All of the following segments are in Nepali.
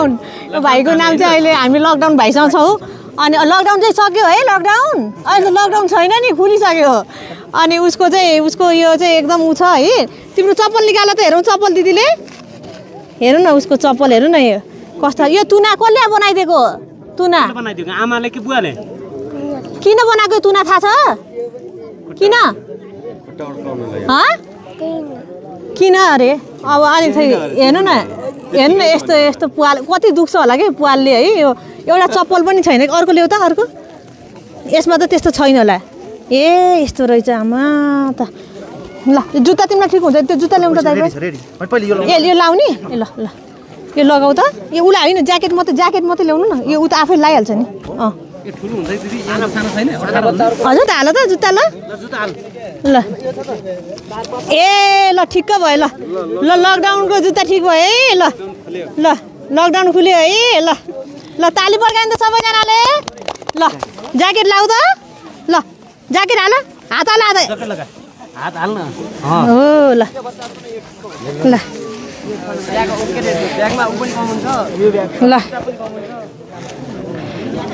लकडाउन भाइको नाम चाहिँ अहिले हामी लकडाउन भाइसँग छौँ अनि लकडाउन चाहिँ सक्यो है लकडाउन अहिले लकडाउन छैन नि खुलिसक्यो अनि उसको यो चाहिँ एकदम उ छ है तिम्रो चप्पल निकाल त हेरौँ चप्पल दिदीले हेरौँ न उसको चप्पल हेरौँ न यो कस्तो यो तुना कसले बनाइदिएको तुना आमाले कि बुवाले किन बनाएको तुना थाहा छ किन किन अरे अब अलि हेर्नु न यस्तो पुवाल कति दुख्छ होला कि पुवालले है यो एउटा चप्पल पनि छैन अर्को ल्याउ त अर्को यसमा त त्यस्तो छैन होला ए यस्तो रहेछ आमा त ल जुत्ता तिमीलाई ठिक हुन्छ त्यो जुत्ता ल्याउनु त यो लाउने ए ल ल यो लगाऊ त यो उसलाई होइन ज्याकेट मात्रै ल्याउनु न यो उ त आफै लगाइहाल्छ नि हजुर त हाल त जुत्ता ल ल ए ल ठिक्क भयो ल ल लकडाउनको जुत्ता ठिक भयो है ल ल लकडाउन खुल्यो है ल ल ताली पड्कायो नि त सबैजनाले ल ज्याकेट लाऊ त ल ज्याकेट हाल हात हाल हात हाल्न हो ल ल ल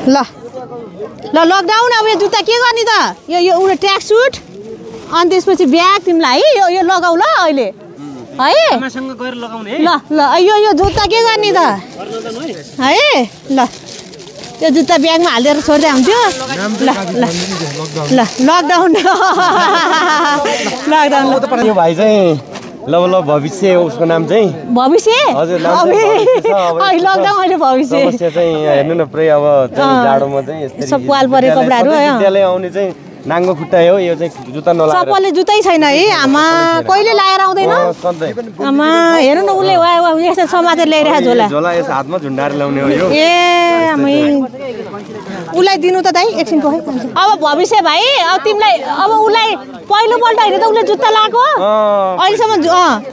ल ल लकडाउन अब यो जुत्ता के गर्ने त यो ट्र्याक सुट अनि त्यसपछि ब्याग तिमीलाई है यो लगाऊ ल अहिले है आमासँग गएर लगाउने ल ल यो जुत्ता के गर्ने त है ल यो जुत्ता ब्यागमा हालिदिएर छोड्दै हुन्थ्यो ल ल ल लकडाउन लकडाउन यो भाइ चाहिँ ल भविष्य उसको नाम चाहिँ भविष्य हजुर लकडाउन अहिले भविष्य समस्या चाहिँ हेर्नु न पुरै अब जाडोमा चाहिँ यस्तो पाल परे कपडाहरू विद्यालय आउने चाहिँ नाङ्गो खुट्टा हो यो चाहिँ जुत्ता नलाएर सबैले जुत्तै छैन है आमा कहिले लाएर आउँदैन आमा हेर्नु न उसले यस्तो समातेर ल्याइरहेको झोला यस हातमा झुन्डाएर ल्याउने हो यो ए आमै उसलाई दिनु त दाइ एकछिन पख अब भविष्य भाइ अब तिमीलाई अब उसलाई पहिलोपल्ट होइन त उसले जुत्ता लगाएको अहिलेसम्म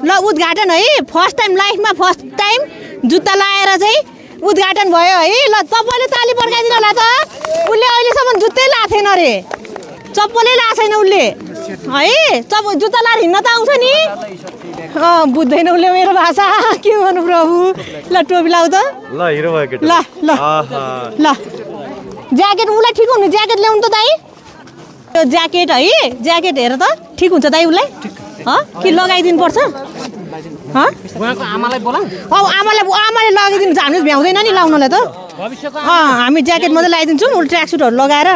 ल उद्घाटन है फर्स्ट टाइम लाइफमा फर्स्ट टाइम जुत्ता लगाएर चाहिँ उद्घाटन भयो है ल तपाईँले ताली पड्काइदिनु होला त उसले अहिलेसम्म जुत्तै लगाएको थिएन अरे चप्पलै लगाएको छैन उसले है जुत्ता लाएर हिँड्न त आउँछ नि बुझ्दैन उसले मेरो भाषा के गर्नु प्रभु ल टोपी लाऊ त ल हिरो भयो केटा ल ल ल ज्याकेट उसलाई ठिक हुनु ज्याकेट ल्याउनु त दाइ त्यो ज्याकेट है ज्याकेट हेर त ठिक हुन्छ दाइ उसलाई कि लगाइदिनु पर्छ आमालाई बोला अब आमाले लगाइदिनु हामी भ्याउँदैन नि लाउनलाई त हामी ज्याकेट मात्रै लगाइदिन्छौँ उसले ट्र्याक सुटहरू लगाएर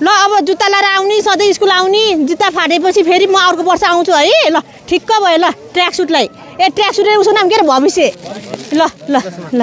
ल अब जुत्ता लाएर आउने सधैँ स्कुल आउने जुत्ता फाटेपछि फेरि म अर्को वर्ष आउँछु है ल ठिक्क भयो ल ट्र्याक सुटलाई ट्र्याक सुट उसको नाम के अरे भविष्य ल ल ल